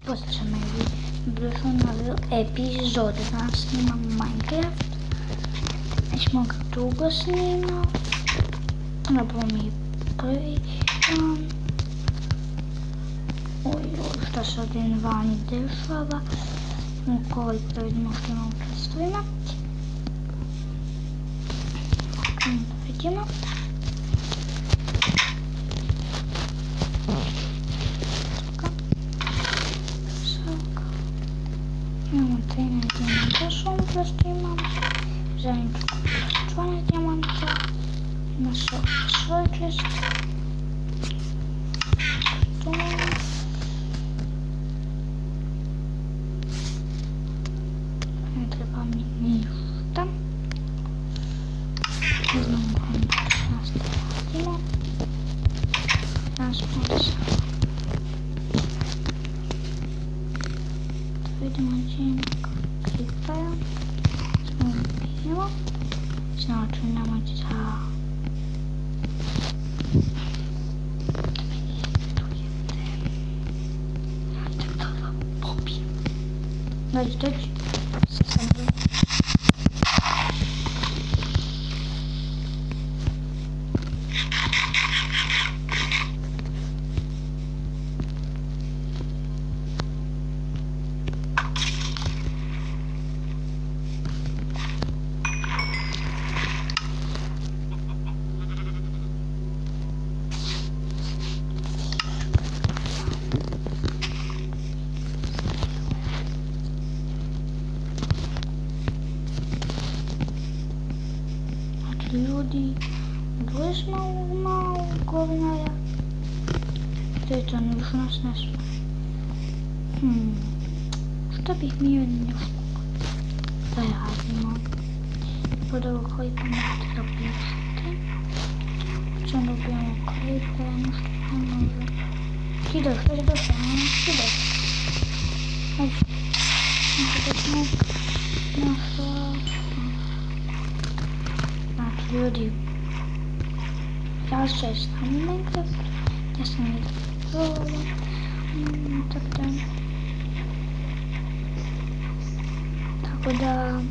Posjećam me došlo na epizod. Danas snimam Minecraft. Već mogu dugo snimam. Napravo mi je prvi dan. Šta se ovdje vani dešava. Ukoliko vidimo što imamo u testovima. Vidimo. Imamo 13 dijamanta što ovom prosto imamo. Želim kupiti 12 dijamanta. Ima svoj čest. To. Ne treba mi ništa. Ne znam kako nas radimo. Danas smo se. Vidimo gdje klipaju. Smo vidimo. Znači nama za dođi. Ljudi, gdje smo malo govnara? To je to, još nas ne smo. Što bih mi od njih da radimo? Prvo klipa možete da pišete. Što dobijemo klipa, nešto ne može. Ti došli, ti došli. Ajde. Možda smo našla. Ljudi, ja se znam Minecraft, ja sam vidio tako da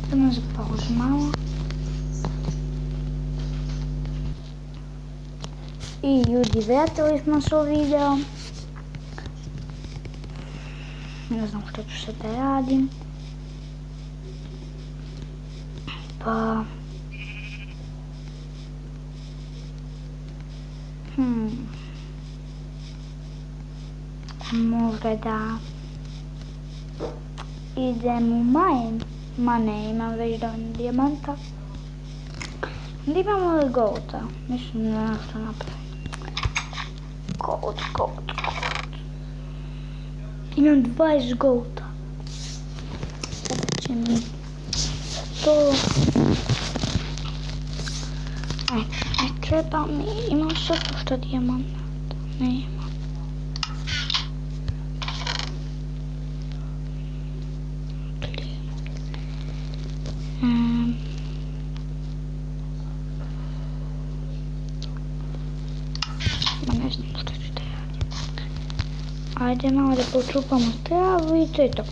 idemo za pauzu malo. I ljudi, vratili smo se u video. Ne znam što ću sad da radim. Pa možda da idem u mine. Ma ne, imam već dovoljno dijamanta. Onda imamo li golda? Mislim da nešto napravim. Gold. Imam 20 golda. Sada će mi to. Ne treba mi, imam što dijamanta. Ne imam. Ne znam što ću da radim. Ajde malo da počupamo travu i to je to.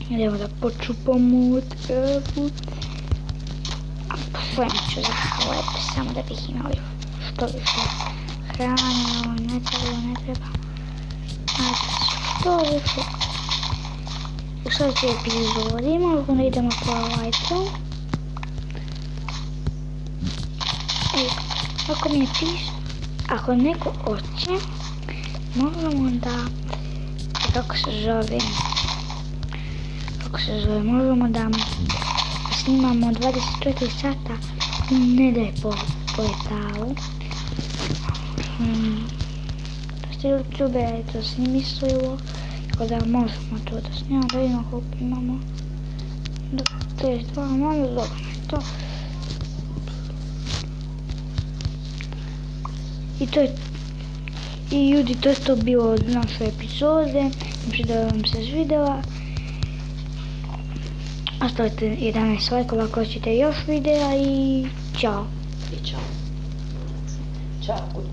Idemo da počupamo travu. A pošljem ću za hleb, samo da bih imali što više hrane, ne treba. Ajde, što više. U sljedećoj epizodi možda idemo po lajcu. Ako mi je ako neko hoće, možemo da, kako se zove, možemo da snimamo 24 sata, ne da je po portalu. YouTube je to smislilo, tako da možemo to da snimamo, da vidimo koliko imamo. 32, malo dobro je to. I ljudi, to je to bilo od naše epizode. Mislim da vam se svidjela. Ostavite 11 lajkova ako hoćete još videa i čao. Ćao.